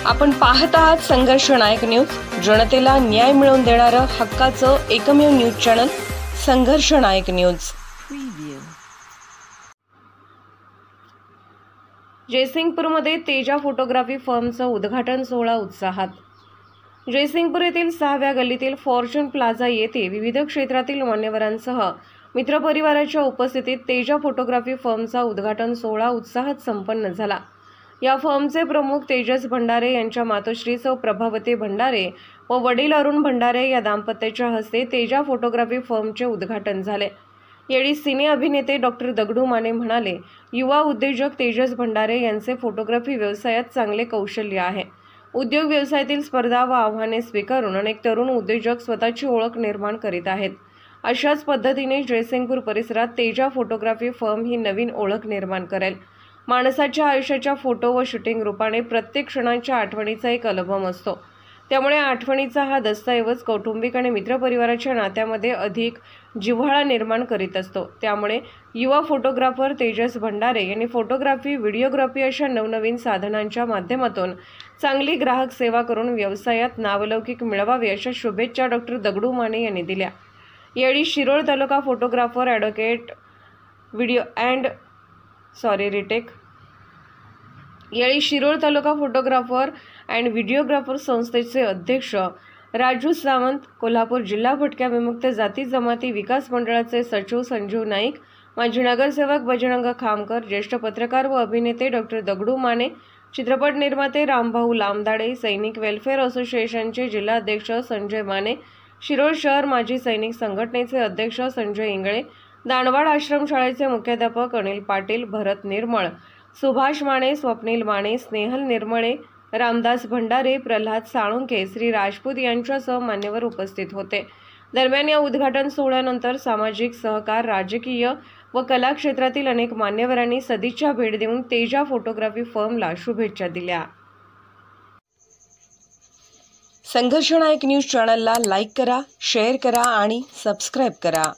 आपण पाहत आहात संघर्ष नायक न्यूज, जनतेला न्याय मिळवून देणारं हक्काचं एकमेव न्यूज चॅनल संघर्ष नायक न्यूज। जयसिंगपूरमध्ये तेजा फोटोग्राफी फर्मचं उद्घाटन सोहळा उत्साहात। जयसिंगपूर येथील 6व्या गल्लीतील फॉर्च्यून प्लाझा येथे विविध क्षेत्रातील मान्यवरांसह मित्रपरिवाराच्या उपस्थितीत तेजा फोटोग्राफी फर्मचा उद्घाटन सोहळा उत्साहात संपन्न झाला। या फर्मचे प्रमुख तेजस भंडारे यांच्या मातोश्री सौ प्रभावती भंडारे व वडील अरुण भंडारे या दाम्पत्याच्या हस्ते तेजा फोटोग्राफी फर्मचे उद्घाटन झाले। यावेळी सिने अभिनेते डॉक्टर दगडू माने म्हणाले, युवा उद्योजक तेजस भंडारे यांचे फोटोग्राफी व्यवसायात चांगले कौशल्य आहे। उद्योग व्यवसायातील स्पर्धा व आव्हाने स्वीकारून अनेक तरुण उद्योजक स्वतःची ओळख निर्माण करीत आहेत। अशाच पद्धतीने जयसिंगपूर परिसरात तेजा फोटोग्राफी फर्म ही नवीन ओळख निर्माण करेल। माणसाच्या आयुष्याच्या फोटो व शूटिंग रूपाने प्रत्येक क्षणाच्या आठवणीचा एक अल्बम असतो। त्यामुळे आठवणीचा हा दस्तऐवज कौटुंबिक आणि मित्रपरिवाराच्या नात्यामध्ये अधिक जिव्हाळा निर्माण करीत असतो। त्यामुळे युवा फोटोग्राफर तेजस भंडारे यांनी फोटोग्राफी, व्हिडिओग्राफी अशा नवनवीन साधनांच्या माध्यमातून चांगली ग्राहक सेवा करून व्यवसायात नावलौकिक मिळवावे अशा शुभेच्छा डॉक्टर दगडू माने यांनी दिल्या। यावेळी शिरोळ तालुका फोटोग्राफर ॲडव्होकेट यावेळी शिरोळ तालुका फोटोग्राफर अँड व्हिडिओग्राफर संस्थेचे अध्यक्ष राजू सावंत, कोल्हापूर जिल्हा भटक्या विमुक्त जाती जमाती विकास मंडळाचे सचिव संजीव नाईक, माजी नगरसेवक बजरंग खामकर, ज्येष्ठ पत्रकार व अभिनेते डॉक्टर दगडू माने, चित्रपट निर्माते रामभाऊ लामदाडे, सैनिक वेलफेअर असोसिएशनचे जिल्हाध्यक्ष संजय माने, शिरोळ शहर माजी सैनिक संघटनेचे अध्यक्ष संजय इंगळे, दानवाड आश्रमशाळेचे मुख्याध्यापक अनिल पाटील, भरत निर्मळ, सुभाष माने, स्वप्नील माने, स्नेहल निर्मळे, रामदास भंडारे, प्रल्हाद साळुंके, श्री राजपूत यांच्यासह मान्यवर उपस्थित होते। दरम्यान या उद्घाटन सोहळ्यानंतर सामाजिक सहकार, राजकीय व कला क्षेत्रातील अनेक मान्यवरांनी सदिच्छा भेट देऊन तेजा फोटोग्राफी फर्मला शुभेच्छा दिल्या। संघर्ष नायक न्यूज चॅनलला लाईक करा, शेअर करा आणि सबस्क्राईब करा।